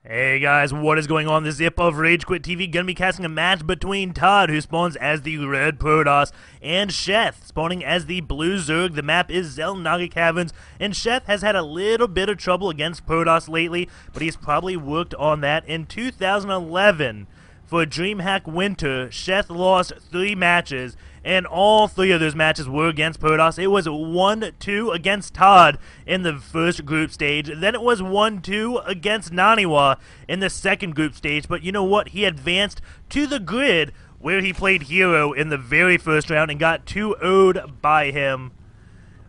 Hey guys, what is going on? This Zip of RageQuitTV gonna be casting a match between Tod, who spawns as the red Protoss, and Sheth, spawning as the blue Zerg. The map is Xel'Naga Caverns, and Sheth has had a little bit of trouble against Protoss lately, but he's probably worked on that. In 2011, for DreamHack Winter, Sheth lost 3 matches, and all 3 of those matches were against Protoss. It was 1-2 against Tod in the first group stage. Then it was 1-2 against Naniwa in the second group stage. But you know what? He advanced to the grid where he played hero in the very first round and got 2-0'd by him.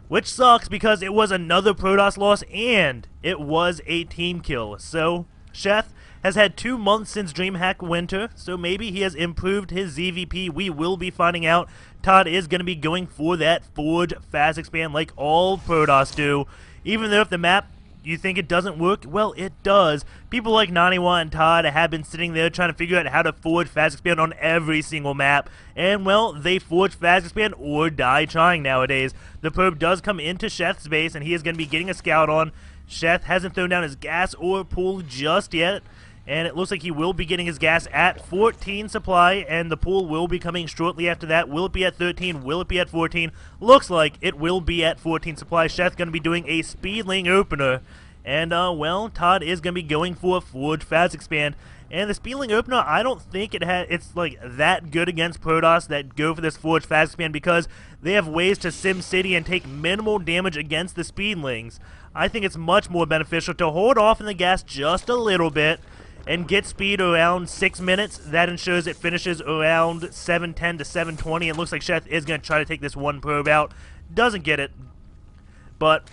Which sucks because it was another Protoss loss and it was a team kill. So, Sheth has had 2 months since DreamHack Winter, so maybe he has improved his ZVP. We will be finding out. Tod is going to be going for that Forge Fast Expand like all Protoss do. Even though if the map, you think it doesn't work, well, it does. People like Naniwa and Tod have been sitting there trying to figure out how to Forge Fast Expand on every single map. And, well, they Forge Fast Expand or die trying nowadays. The probe does come into Sheth's base, and he is going to be getting a scout on. Sheth hasn't thrown down his gas or pool just yet. And it looks like he will be getting his gas at 14 supply, and the pool will be coming shortly after that. Will it be at 13? Will it be at 14? Looks like it will be at 14 supply. Sheth's going to be doing a Speedling opener. And, well, Tod is going to be going for a Forge Fast Expand. And the Speedling opener, I don't think it's like that good against Protoss that go for this Forge Fast Expand because they have ways to Sim City and take minimal damage against the Speedlings. I think it's much more beneficial to hold off in the gas just a little bit and get speed around 6 minutes. That ensures it finishes around 7:10 to 7:20. It looks like Sheth is going to try to take this one probe out. Doesn't get it, but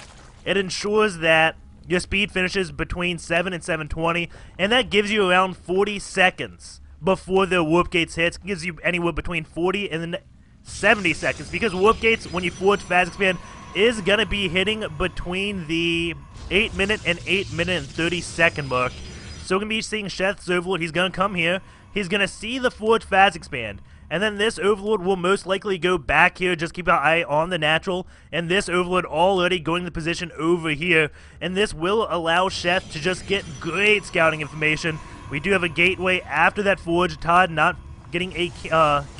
it ensures that your speed finishes between 7 and 7:20, and that gives you around 40 seconds before the warp gates hits. It gives you anywhere between 40 and 70 seconds, because warp gates, when you Forge Fast Expand, is going to be hitting between the 8 minute and 8 minute and 30 second mark. So we're going to be seeing Sheth's Overlord. He's going to come here. He's going to see the Forge Fast Expand. And then this Overlord will most likely go back here. Just keep an eye on the natural. And this Overlord already going to position over here. And this will allow Sheth to just get great scouting information. We do have a gateway after that Forge. Tod not getting a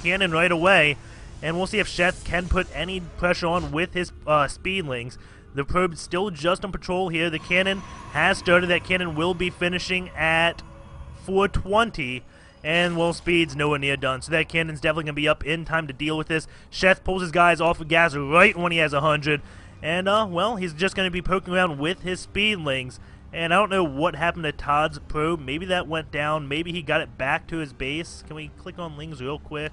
cannon right away. And we'll see if Sheth can put any pressure on with his Speedlings. The probe's still just on patrol here. The cannon has started. That cannon will be finishing at 4:20. And, well, speed's nowhere near done. So that cannon's definitely going to be up in time to deal with this. Sheth pulls his guys off of gas right when he has 100. And, well, he's just going to be poking around with his Speedlings. And I don't know what happened to Tod's probe. Maybe that went down. Maybe he got it back to his base. Can we click on Lings real quick?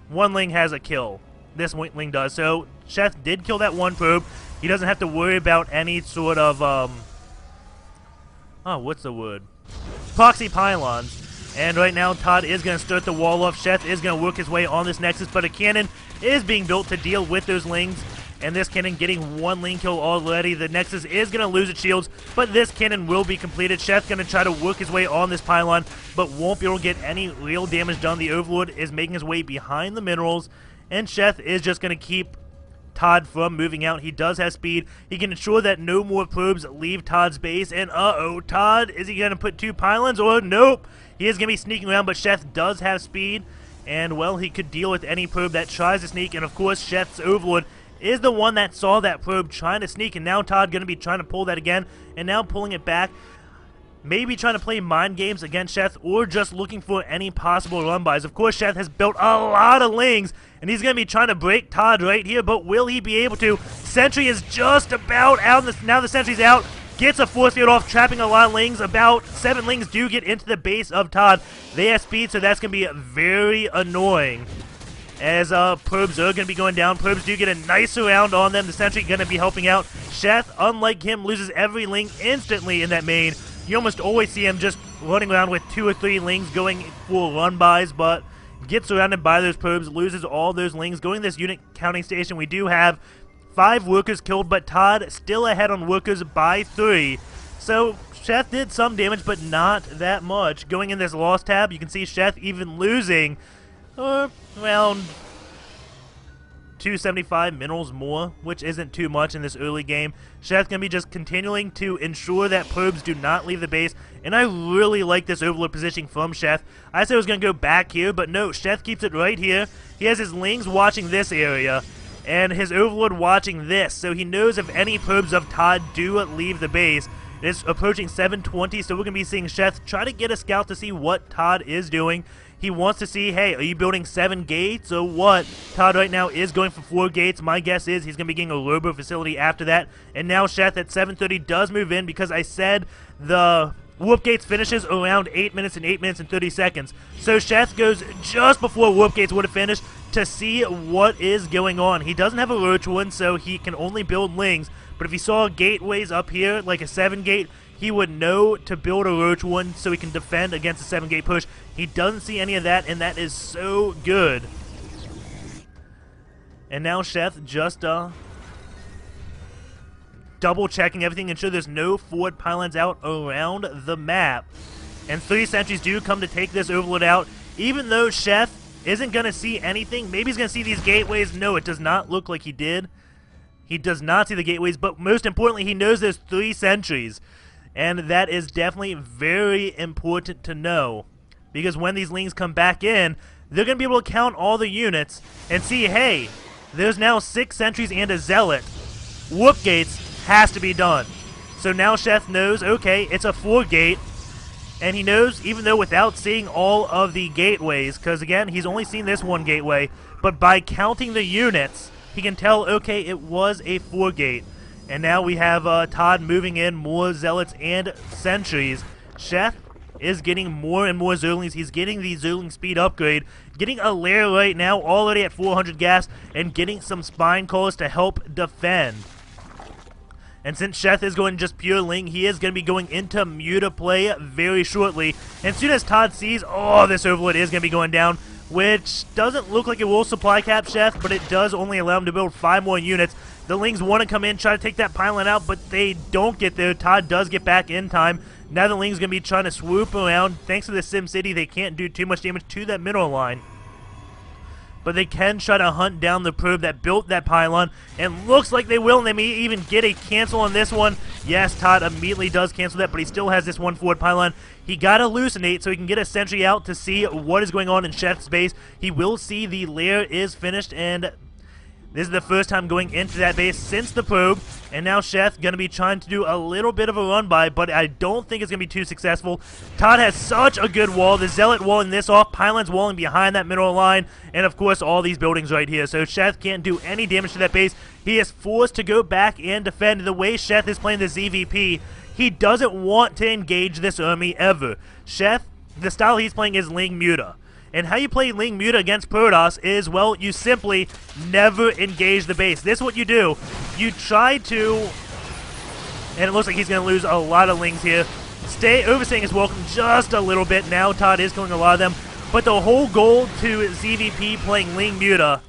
One Ling has a kill. This Ling does. So Sheth did kill that one probe. He doesn't have to worry about any sort of what's the word? Proxy pylons. And right now Tod is going to start the wall off. Sheth is going to work his way on this Nexus, but a cannon is being built to deal with those Lings. And this cannon getting 1 Ling kill already. The Nexus is going to lose its shields, but this cannon will be completed. Sheth's going to try to work his way on this pylon, but won't be able to get any real damage done. The Overlord is making his way behind the minerals. And Sheth is just going to keep Tod from moving out. He does have speed. He can ensure that no more probes leave Tod's base. And, Tod, is he going to put 2 pylons? Or, nope. He is going to be sneaking around, but Sheth does have speed. And, well, he could deal with any probe that tries to sneak. And, of course, Sheth's Overlord is the one that saw that probe trying to sneak. And now Tod going to be trying to pull that again. And now pulling it back. Maybe trying to play mind games against Sheth, or just looking for any possible run-bys. Of course, Sheth has built a lot of Lings, and he's going to be trying to break Tod right here, but will he be able to? Sentry is just about out. Now the Sentry's out. Gets a force field off, trapping a lot of Lings. About 7 Lings do get into the base of Tod. They have speed, so that's going to be very annoying. As probes are going to be going down. Probes do get a nice round on them. The Sentry going to be helping out. Sheth, unlike him, loses every Ling instantly in that main. You almost always see him just running around with 2 or 3 Lings going for run-bys, but gets surrounded by those probes, loses all those Lings. Going to this unit counting station, we do have 5 workers killed, but Tod still ahead on workers by 3. So Sheth did some damage, but not that much. Going in this loss tab, you can see Sheth even losing around 275 minerals more, which isn't too much in this early game. Sheth's going to be just continuing to ensure that probes do not leave the base, and I really like this overlord positioning from Sheth. I said I was going to go back here, but no, Sheth keeps it right here. He has his Lings watching this area, and his overlord watching this, so he knows if any probes of Tod do leave the base. It's approaching 7:20, so we're going to be seeing Sheth try to get a scout to see what Tod is doing. He wants to see, hey, are you building 7 gates or what? Tod right now is going for 4 gates. My guess is he's going to be getting a robo facility after that. And now Sheth at 7:30 does move in because I said the Warp Gates finishes around 8 minutes and 8 minutes and 30 seconds. So Sheth goes just before Warp Gates would have finished to see what is going on. He doesn't have a roach one, so he can only build Lings. But if he saw gateways up here, like a 7 gate, he would know to build a roach one so he can defend against a 7 gate push. He doesn't see any of that, and that is so good. And now Sheth just double checking everything, ensure there's no forward pylons out around the map. And 3 sentries do come to take this overlord out. Even though Sheth isn't going to see anything, maybe he's going to see these gateways. No, it does not look like he did. He does not see the gateways, but most importantly, he knows there's 3 sentries. And that is definitely very important to know. Because when these Lings come back in, they're going to be able to count all the units and see, hey, there's now 6 sentries and a zealot. Warp Gates has to be done. So now Sheth knows, okay, it's a 4 gate. And he knows, even though without seeing all of the gateways, because again, he's only seen this 1 gateway, but by counting the units, he can tell, okay, it was a 4 gate. And now we have Tod moving in more zealots and sentries. Sheth is getting more and more Zerlings. He's getting the Zerling speed upgrade, getting a lair right now, already at 400 gas, and getting some spine callers to help defend. And since Sheth is going just pure Ling, he is going to be going into Muta play very shortly. And as soon as Tod sees, oh, this overlord is going to be going down, which doesn't look like it will supply cap Sheth, but it does only allow him to build 5 more units. The Lings want to come in, try to take that pylon out, but they don't get there. Tod does get back in time. Now the Lings going to be trying to swoop around. Thanks to the Sim City, they can't do too much damage to that mineral line. But they can try to hunt down the probe that built that pylon, and looks like they will, and they may even get a cancel on this one. Yes, Tod immediately does cancel that, but he still has this 1 forward pylon. He got to hallucinate so he can get a sentry out to see what is going on in Sheth's base. He will see the lair is finished, and this is the first time going into that base since the probe, and now Sheth going to be trying to do a little bit of a run by, but I don't think it's going to be too successful. Tod has such a good wall. The Zealot walling this off, pylons walling behind that mineral line, and of course all these buildings right here. So Sheth can't do any damage to that base. He is forced to go back and defend. The way Sheth is playing the ZVP, he doesn't want to engage this army ever. Sheth, the style he's playing is Ling Muta. And how you play Ling Muta against Protoss is, well, you simply never engage the base. This is what you do. You try to, and it looks like he's going to lose a lot of Lings here. Overstaying is welcome just a little bit. Now Tod is killing a lot of them. But the whole goal to ZVP playing Ling Muta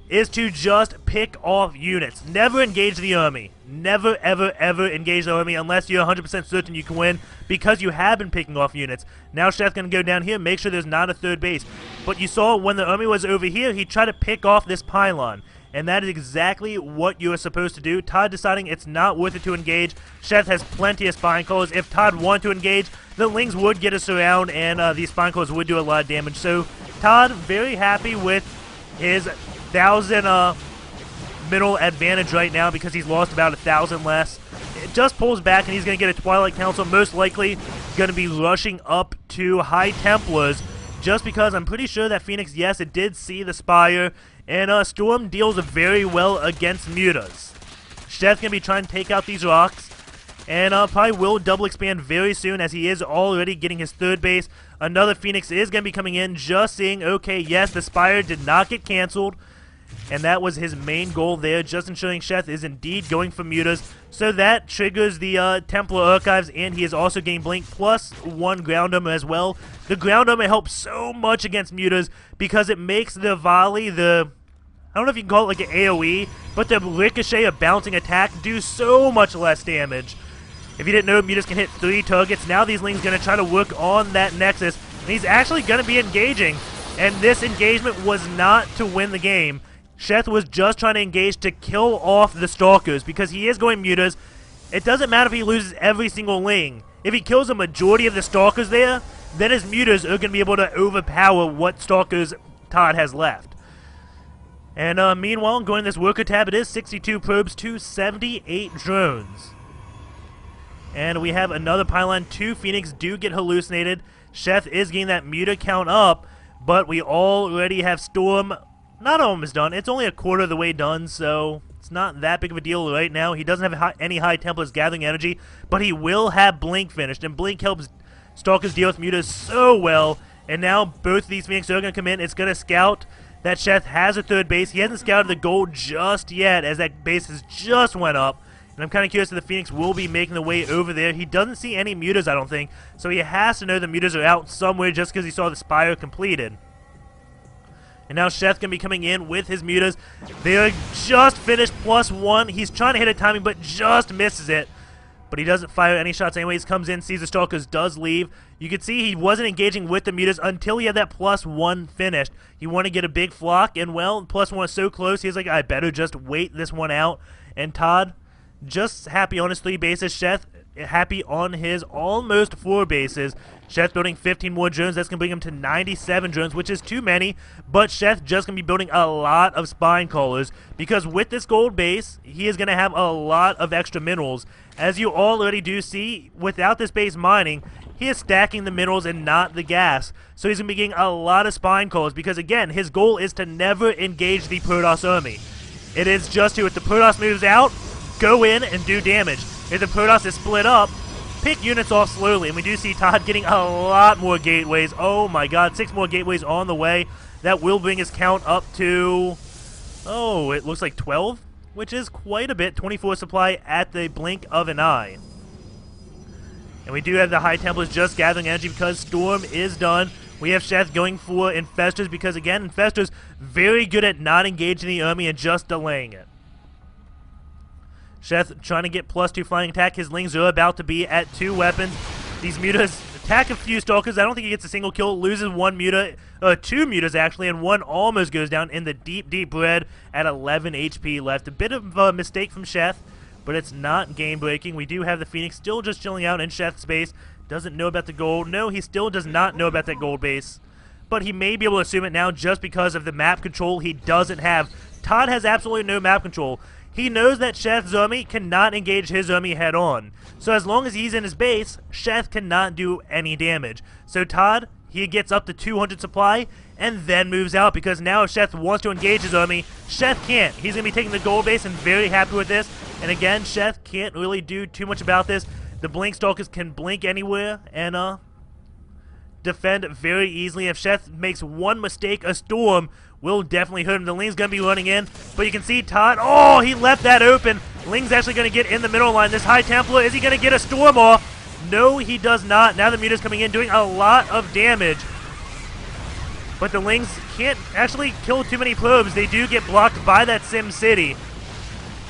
is to just pick off units. Never engage the army. Never, ever, ever engage the army unless you're 100% certain you can win, because you have been picking off units. Now Sheth's going to go down here, make sure there's not a 3rd base. But you saw when the army was over here, he tried to pick off this pylon. And that is exactly what you are supposed to do. Tod deciding it's not worth it to engage. Sheth has plenty of spine callers. If Tod wanted to engage, the Lings would get us around, and these spine callers would do a lot of damage. So Tod very happy with his 1,000 middle advantage right now, because he's lost about 1,000 less. It just pulls back, and he's going to get a Twilight Council, most likely going to be rushing up to High Templars, just because I'm pretty sure that Phoenix, yes, it did see the Spire, and Storm deals very well against Mutas. Sheth's going to be trying to take out these rocks, and probably will double expand very soon, as he is already getting his 3rd base. Another Phoenix is going to be coming in, just seeing, okay, yes, the Spire did not get canceled. And that was his main goal there, just ensuring Sheth is indeed going for Mutas. So that triggers the Templar Archives, and he is also getting Blink plus 1 ground armor as well. The ground armor helps so much against Mutas because it makes the volley, I don't know if you can call it like an AoE, but the ricochet of bouncing attack do so much less damage. If you didn't know, Mutas can hit 3 targets. Now these Lings going to try to work on that Nexus, and he's actually going to be engaging. And this engagement was not to win the game. Sheth was just trying to engage to kill off the Stalkers because he is going mutas. It doesn't matter if he loses every single Ling. If he kills a majority of the Stalkers there, then his mutas are going to be able to overpower what Stalkers Tod has left. And meanwhile, going to this worker tab, it is 62 probes to 78 drones. And we have another pylon. 2 Phoenix do get hallucinated. Sheth is getting that muta count up, but we already have Storm not almost done. It's only a quarter of the way done, so it's not that big of a deal right now. He doesn't have any high Templars gathering energy, but he will have Blink finished, and Blink helps Stalkers deal with mutas so well. And now both of these Phoenix are going to come in. It's going to scout that Sheth has a 3rd base. He hasn't scouted the gold just yet, as that base has just went up. And I'm kind of curious if the Phoenix will be making the way over there. He doesn't see any mutas, I don't think, so he has to know the mutas are out somewhere just because he saw the Spire completed. And now Sheth going to be coming in with his mutas. They are just finished +1. He's trying to hit a timing, but just misses it. But he doesn't fire any shots anyways. Comes in, sees the Stalkers, does leave. You can see he wasn't engaging with the mutas until he had that +1 finished. He wanted to get a big flock, and well, +1 is so close, he's like, I better just wait this one out. And Tod, just happy on his 3 bases. Sheth happy on his almost 4 bases. Sheth building 15 more drones. That's going to bring him to 97 drones, which is too many. But Sheth just going to be building a lot of spine callers because with this gold base, he is going to have a lot of extra minerals. As you already do see, without this base mining, he is stacking the minerals and not the gas. So he's going to be getting a lot of spine callers because, again, his goal is to never engage the Protoss army. It is just to, if the Protoss moves out, go in and do damage. If the Protoss is split up, pick units off slowly. And we do see Tod getting a lot more gateways. Oh my god, 6 more gateways on the way. That will bring his count up to, oh, it looks like 12, which is quite a bit. 24 supply at the blink of an eye. And we do have the High Templars just gathering energy because Storm is done. We have Sheth going for Infestors because, again, Infestors very good at not engaging the army and just delaying it. Sheth trying to get +2 flying attack. His Lings are about to be at 2 weapons. These mutas attack a few Stalkers. I don't think he gets a single kill. Loses 1 muta, 2 mutas actually, and 1 almost goes down in the deep, deep red at 11 HP left. A bit of a mistake from Sheth, but it's not game-breaking. We do have the Phoenix still just chilling out in Sheth's base. Doesn't know about the gold. No, he still does not know about that gold base. But he may be able to assume it now just because of the map control he doesn't have. Tod has absolutely no map control. He knows that Sheth's army cannot engage his army head-on. So as long as he's in his base, Sheth cannot do any damage. So Tod, he gets up to 200 supply and then moves out because now if Sheth wants to engage his army, Sheth can't. He's going to be taking the gold base and very happy with this. And again, Sheth can't really do too much about this. The Blink Stalkers can blink anywhere and defend very easily. If Sheth makes one mistake, a Storm will definitely hurt him. The Ling's going to be running in, but you can see Tod, oh, he left that open. Ling's actually going to get in the middle line. This High Templar, is he going to get a Storm off? No, he does not. Now the Muta's coming in, doing a lot of damage. But the Lings can't actually kill too many probes. They do get blocked by that Sim City.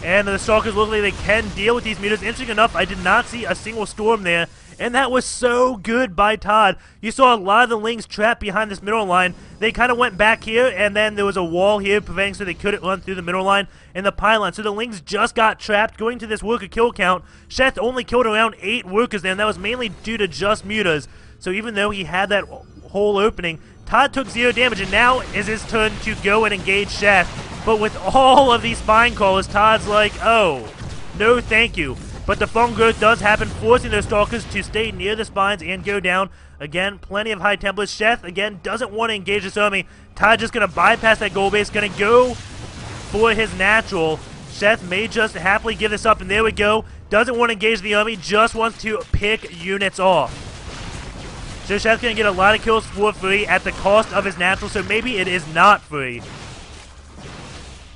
And the Stalkers look like they can deal with these Mutas. Interesting enough, I did not see a single Storm there. And that was so good by Tod. You saw a lot of the Lings trapped behind this middle line. They kind of went back here, and then there was a wall here preventing so they couldn't run through the middle line and the pylon. So the Lings just got trapped going to this worker kill count. Sheth only killed around 8 workers there, and that was mainly due to just Mutas. So even though he had that whole opening, Tod took 0 damage, and now is his turn to go and engage Sheth. But with all of these spine callers, Tod's like, oh, no thank you. But the phone growth does happen, forcing those Stalkers to stay near the spines and go down. Again, plenty of High Templars. Sheth, again, doesn't want to engage this army. Tod just going to bypass that gold base, going to go for his natural. Sheth may just happily give this up, and there we go. Doesn't want to engage the army, just wants to pick units off. So Sheth's going to get a lot of kills for free at the cost of his natural, so maybe it is not free.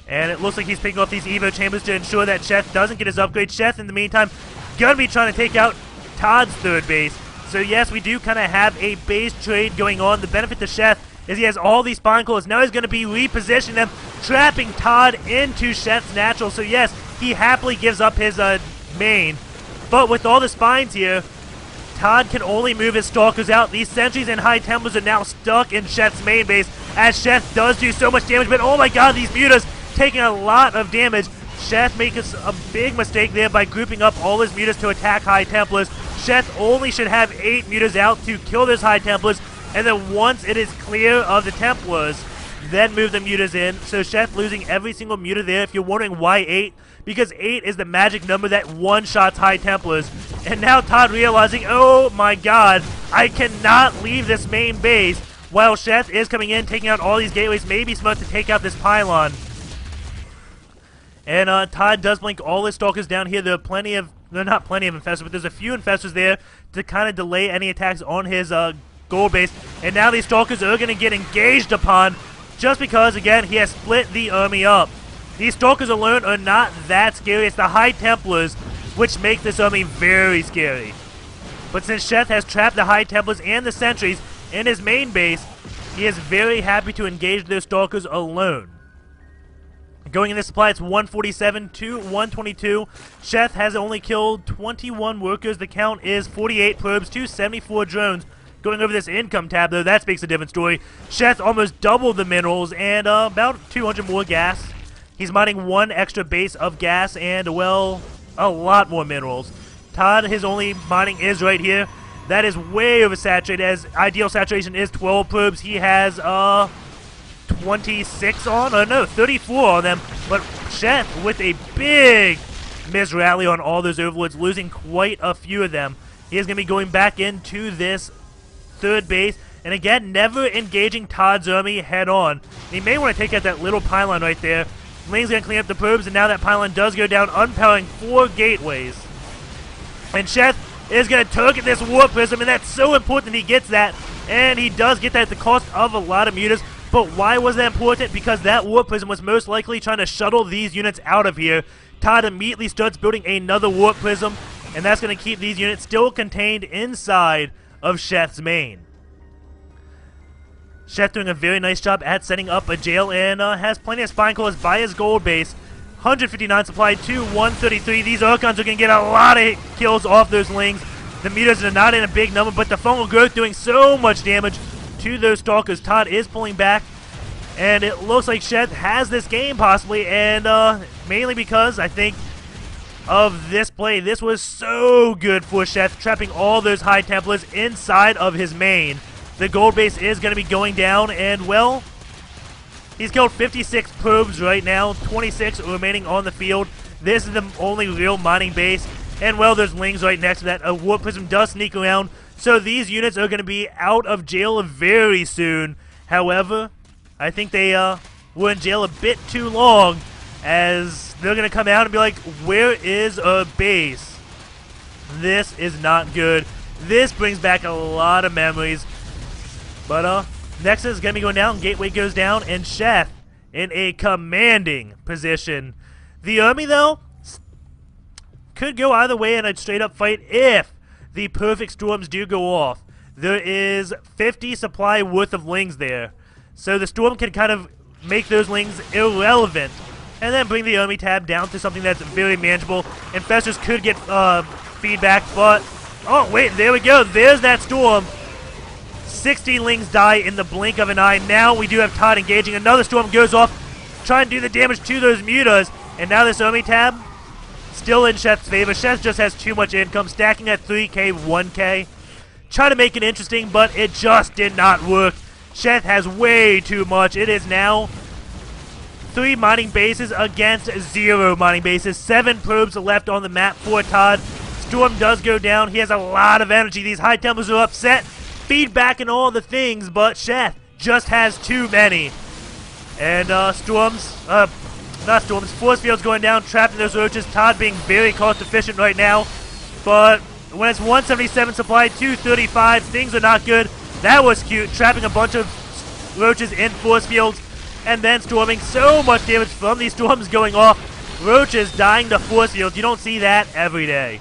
And it looks like he's picking up these Evo Chambers to ensure that Sheth doesn't get his upgrade. Sheth, in the meantime, going to be trying to take out Tod's 3rd base. So yes, we do kind of have a base trade going on. The benefit to Sheth is he has all these spine callers. Now he's going to be repositioning them, trapping Tod into Sheth's natural. So yes, he happily gives up his main. But with all the spines here, Tod can only move his Stalkers out. These Sentries and High Templars are now stuck in Sheth's main base, as Sheth does do so much damage. But oh my god, these Mutas taking a lot of damage. Sheth makes a big mistake there by grouping up all his mutas to attack High Templars. Sheth only should have 8 mutas out to kill those High Templars, and then once it is clear of the Templars, then move the mutas in. So Sheth losing every single muta there. If you're wondering why 8, because 8 is the magic number that one-shots High Templars. And now Tod realizing, oh my god, I cannot leave this main base while Sheth is coming in, taking out all these gateways. Maybe smart to take out this pylon. And Tod does blink all his stalkers down here. There are plenty of, no, not plenty of infestors, but there's a few infestors there to kind of delay any attacks on his gold base. And now these stalkers are going to get engaged upon just because, again, he has split the army up. These stalkers alone are not that scary. It's the High Templars which make this army very scary. But since Sheth has trapped the High Templars and the sentries in his main base, he is very happy to engage those stalkers alone. Going in this supply, it's 147 to 122. Sheth has only killed 21 workers. The count is 48 probes to 74 drones. Going over this income tab, though, that speaks a different story. Sheth almost doubled the minerals and about 200 more gas. He's mining 1 extra base of gas and, well, a lot more minerals. Tod, his only mining is right here. That is way oversaturated, as ideal saturation is 12 probes. He has 26 on, or no, 34 on them. But Sheth with a big misrally on all those overlords, losing quite a few of them. He is going to be going back into this third base, and again, never engaging Tod's army head on. He may want to take out that little pylon right there. Lane's going to clean up the probes, and now that pylon does go down, unpowering 4 gateways. And Sheth is going to target this warp prism, and that's so important he gets that. And he does get that at the cost of a lot of mutas. But why was that important? Because that warp prism was most likely trying to shuttle these units out of here. Tod immediately starts building another warp prism, and that's going to keep these units still contained inside of Sheth's main. Sheth doing a very nice job at setting up a jail and has plenty of spine cores by his gold base. 159 supplied to 133. These Archons are going to get a lot of kills off those Lings. The mutas are not in a big number, but the fungal growth doing so much damage to those Stalkers. Tod is pulling back, and it looks like Sheth has this game possibly, and mainly because I think of this play. This was so good for Sheth, trapping all those High Templars inside of his main. The gold base is going to be going down, and, well, he's killed 56 probes right now, 26 remaining on the field. This is the only real mining base, and, well, there's Lings right next to that. A warp prism does sneak around, so these units are going to be out of jail very soon. However, I think they were in jail a bit too long, as they're going to come out and be like, where is our base? This is not good. This brings back a lot of memories. But Nexus is going to be going down, Gateway goes down, and Sheth in a commanding position. The army, though, could go either way in a straight-up fight if the perfect storms do go off. There is 50 supply worth of Lings there, so the storm can kind of make those Lings irrelevant, and then bring the army tab down to something that's very manageable. Infestors could get feedback, but, oh, wait, there we go. There's that storm. 16 Lings die in the blink of an eye. Now we do have Tod engaging. Another storm goes off, trying to do the damage to those mutas. And now this army tab, still in Sheth's favor. Sheth just has too much income, stacking at 3k, 1k. Try to make it interesting, but it just did not work. Sheth has way too much. It is now 3 mining bases against 0 mining bases. 7 probes left on the map for Tod. Storm does go down. He has a lot of energy. These High Templars are upset. Feedback and all the things, but Sheth just has too many. And force fields going down, trapping those roaches. Tod being very cost efficient right now, but when it's 177 supply, 235, things are not good. That was cute, trapping a bunch of roaches in force fields, and then storming. So much damage from these storms going off. Roaches dying to force fields, you don't see that every day.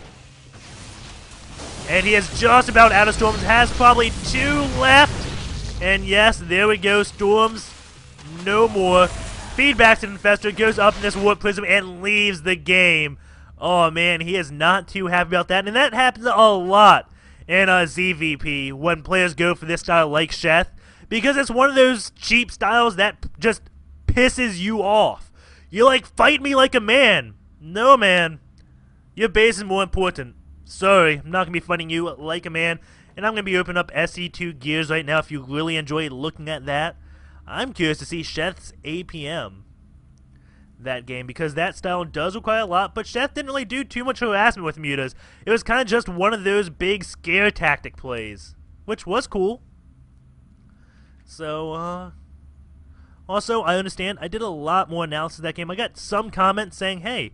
And he is just about out of storms, has probably 2 left. And yes, there we go, storms, no more. Feedback to the Infestor, goes up in this warp prism and leaves the game. Oh man, he is not too happy about that. And that happens a lot in ZVP when players go for this style like Sheth, because it's one of those cheap styles that just pisses you off. You like fight me like a man. No, man. Your base is more important. Sorry, I'm not going to be fighting you like a man. And I'm going to be opening up SE2 gears right now if you really enjoy looking at that. I'm curious to see Sheth's APM that game, because that style does require a lot, but Sheth didn't really do too much harassment with mutas. It was kind of just one of those big scare tactic plays, which was cool. So, also, I understand I did a lot more analysis of that game. I got some comments saying, hey,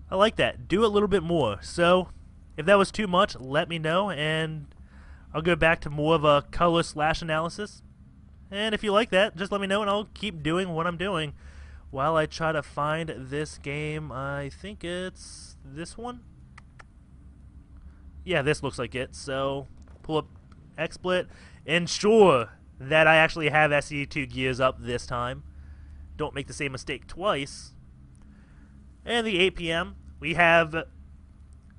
I like that. Do a little bit more. So, if that was too much, let me know, and I'll go back to more of a color / analysis. And if you like that, just let me know, and I'll keep doing what I'm doing while I try to find this game. I think it's this one. Yeah, this looks like it. So, pull up XSplit. Ensure that I actually have SE2 gears up this time. Don't make the same mistake twice. And the APM, we have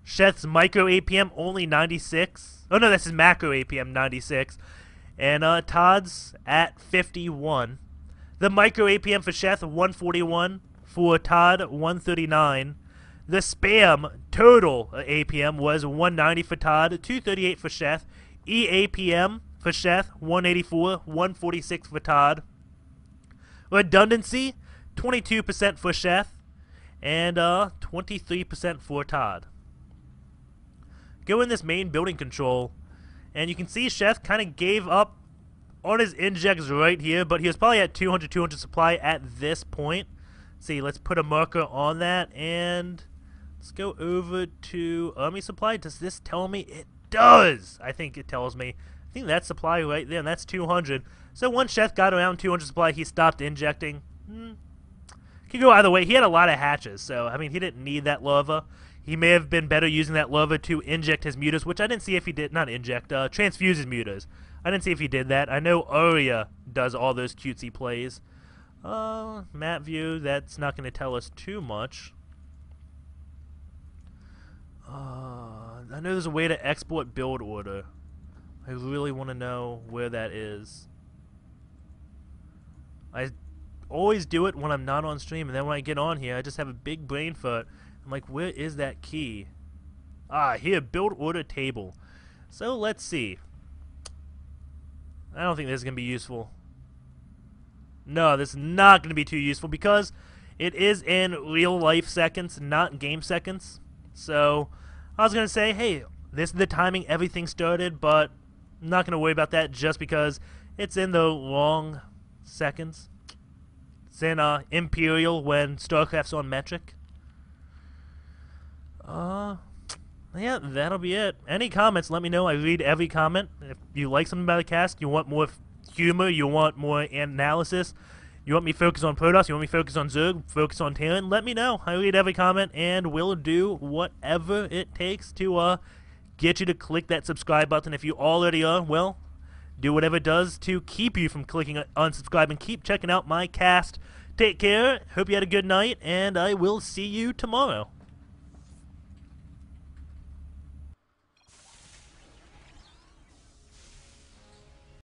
Sheth's micro APM only 96. Oh no, that's his macro APM 96. And Tod's at 51. The micro APM for Sheth 141. For Tod 139. The spam total APM was 190 for Tod, 238 for Sheth. EAPM for Sheth 184, 146 for Tod. Redundancy 22% for Sheth and 23% for Tod. Go in this main building control, and you can see Sheth kind of gave up on his injects right here, but he was probably at 200 supply at this point. See, let's put a marker on that, and let's go over to army supply. Does this tell me? It does! I think it tells me. I think that's supply right there, and that's 200. So once Sheth got around 200 supply, he stopped injecting. Could go either way. He had a lot of hatches, so, I mean, he didn't need that lava. He may have been better using that lava to inject his mutas, which I didn't see if he did. Not inject, transfuse his mutas. I didn't see if he did that. I know Arya does all those cutesy plays. Map view, that's not going to tell us too much. I know there's a way to export build order. I really want to know where that is. I always do it when I'm not on stream, and then when I get on here, I just have a big brain fart. I'm like, where is that key? Ah, here, build order table. So let's see. I don't think this is going to be useful. No, this is not going to be too useful because it is in real life seconds, not game seconds. So I was going to say, hey, this is the timing everything started, but I'm not going to worry about that just because it's in the wrong seconds. It's in Imperial when StarCraft's on metric. Yeah, that'll be it. Any comments, let me know. I read every comment. If you like something about the cast, you want more humor, you want more analysis, you want me to focus on Protoss, you want me to focus on Zerg, focus on Terran, let me know. I read every comment, and we'll do whatever it takes to get you to click that subscribe button. If you already are, well, do whatever it does to keep you from clicking unsubscribe, and keep checking out my cast. Take care, hope you had a good night, and I will see you tomorrow.